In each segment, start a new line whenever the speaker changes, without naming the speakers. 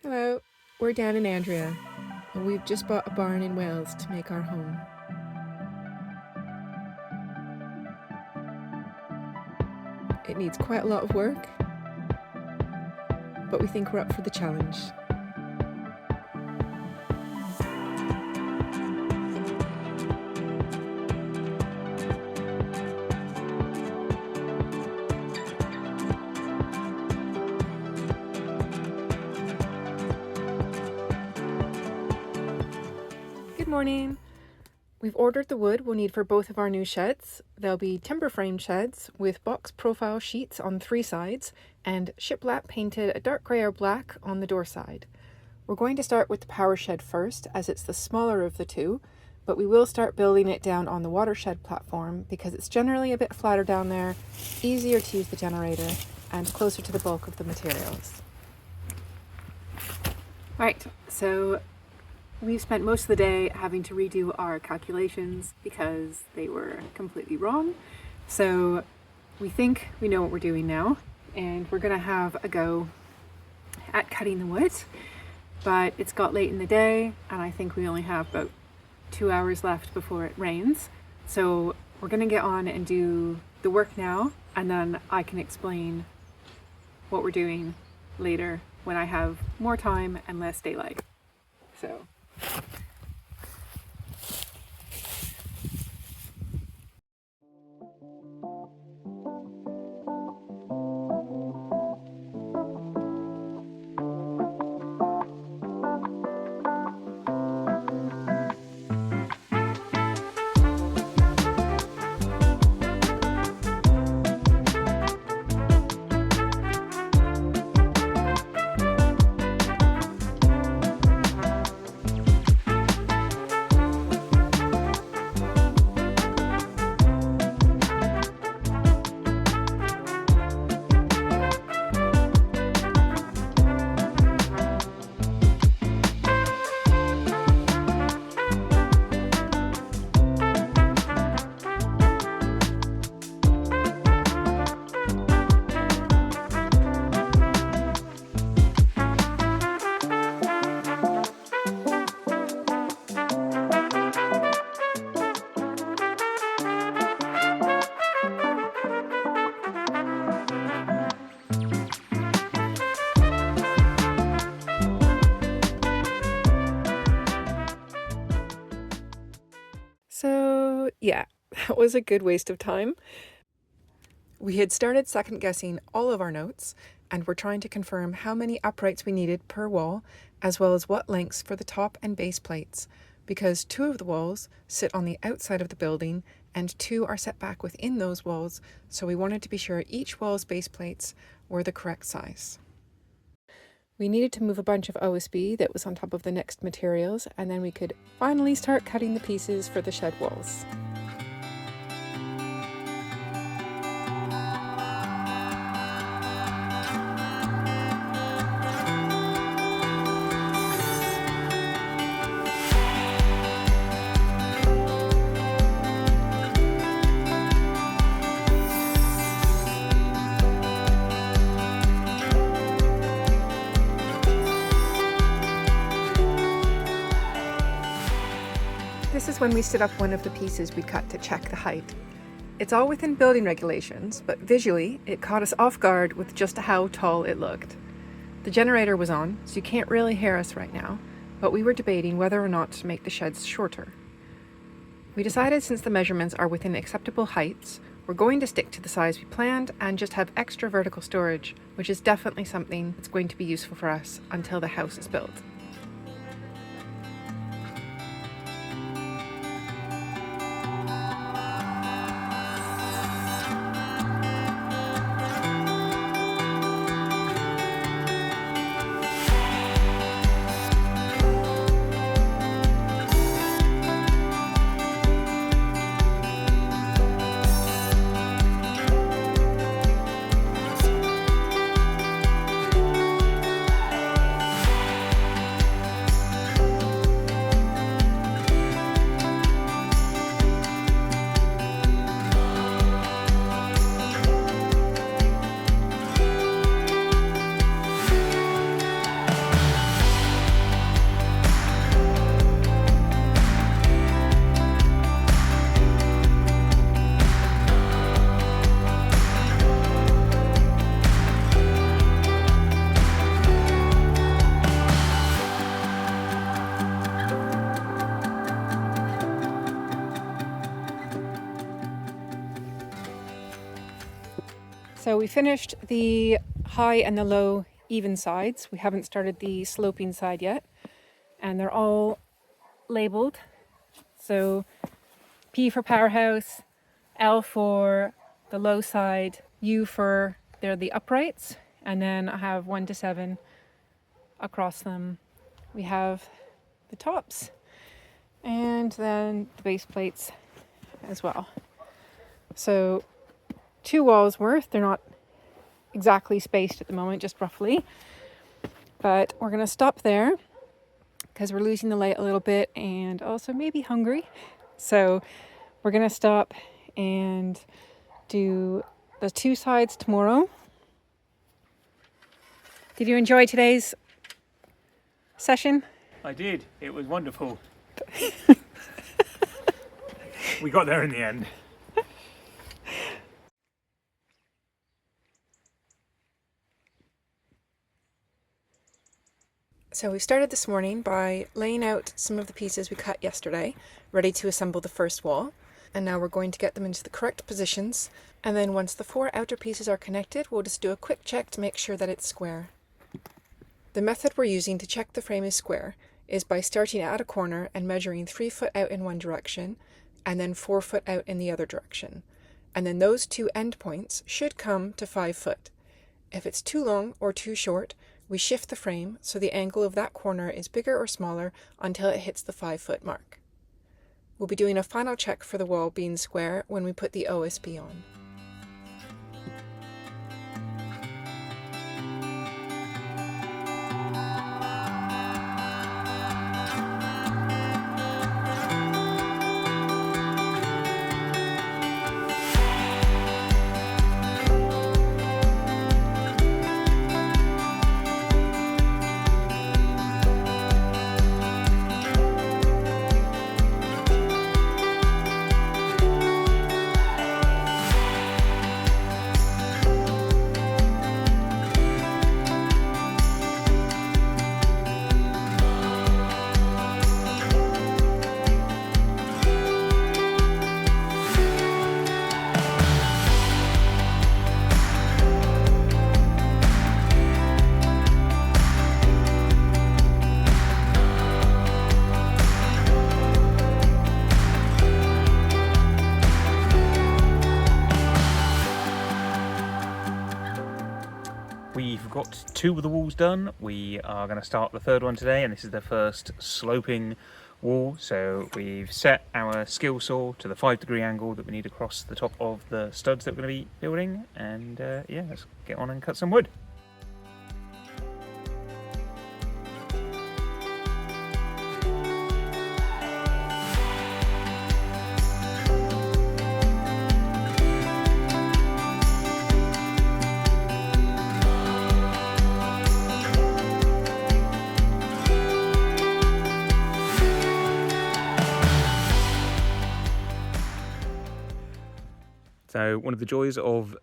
Hello, we're Dan and Andrea, and we've just bought a barn in Wales to make our home. It needs quite a lot of work, but we think we're up for the challenge. Good morning! We've ordered the wood we'll need for both of our new sheds. They'll be timber frame sheds with box profile sheets on 3 sides and shiplap painted a dark grey or black on the door side. We're going to start with the power shed first, as it's the smaller of the two, but we will start building it down on the watershed platform because it's generally a bit flatter down there, easier to use the generator, and closer to the bulk of the materials. Right, so we've spent most of the day having to redo our calculations because they were completely wrong. So we think we know what we're doing now, and we're gonna have a go at cutting the wood. But it's got late in the day, and I think we only have about 2 hours left before it rains. So we're gonna get on and do the work now, and then I can explain what we're doing later when I have more time and less daylight. So. So yeah, that was a good waste of time. We had started second guessing all of our notes, and we're trying to confirm how many uprights we needed per wall, as well as what lengths for the top and base plates, because 2 of the walls sit on the outside of the building and 2 are set back within those walls, so we wanted to be sure each wall's base plates were the correct size. We needed to move a bunch of OSB that was on top of the next materials, and then we could finally start cutting the pieces for the shed walls. This is when we stood up one of the pieces we cut to check the height. It's all within building regulations, but visually it caught us off guard with just how tall it looked. The generator was on, so you can't really hear us right now, but we were debating whether or not to make the sheds shorter. We decided since the measurements are within acceptable heights, we're going to stick to the size we planned and just have extra vertical storage, which is definitely something that's going to be useful for us until the house is built. So we finished the high and the low even sides. We haven't started the sloping side yet, and they're all labeled. So P for powerhouse, L for the low side, U for they're the uprights, and then I have 1 to 7 across them. We have the tops and then the base plates as well. So 2 walls worth. They're not exactly spaced at the moment, just roughly, but we're going to stop there because we're losing the light a little bit and also maybe hungry. So we're going to stop and do the 2 sides tomorrow. Did you enjoy today's session?
I did. It was wonderful. We got there in the end.
So we started this morning by laying out some of the pieces we cut yesterday, ready to assemble the first wall. And now we're going to get them into the correct positions. And then once the 4 outer pieces are connected, we'll just do a quick check to make sure that it's square. The method we're using to check the frame is square is by starting at a corner and measuring 3 foot out in one direction and then 4 foot out in the other direction. And then those 2 endpoints should come to 5 foot. If it's too long or too short, we shift the frame so the angle of that corner is bigger or smaller until it hits the 5 foot mark. We'll be doing a final check for the wall being square when we put the OSB on.
We've got 2 of the walls done. We are going to start the 3rd one today, and this is the first sloping wall. So we've set our skill saw to the 5-degree angle that we need across the top of the studs that we're going to be building, and yeah, let's get on and cut some wood. So one of the joys of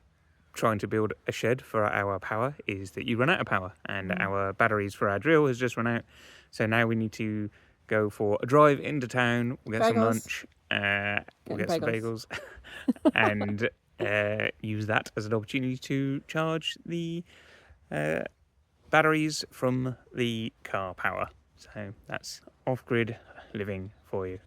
trying to build a shed for our power is that you run out of power, and our batteries for our drill has just run out. So now we need to go for a drive into town, we'll get some lunch, we'll get some bagels, and use that as an opportunity to charge the batteries from the car power. So that's off-grid living for you.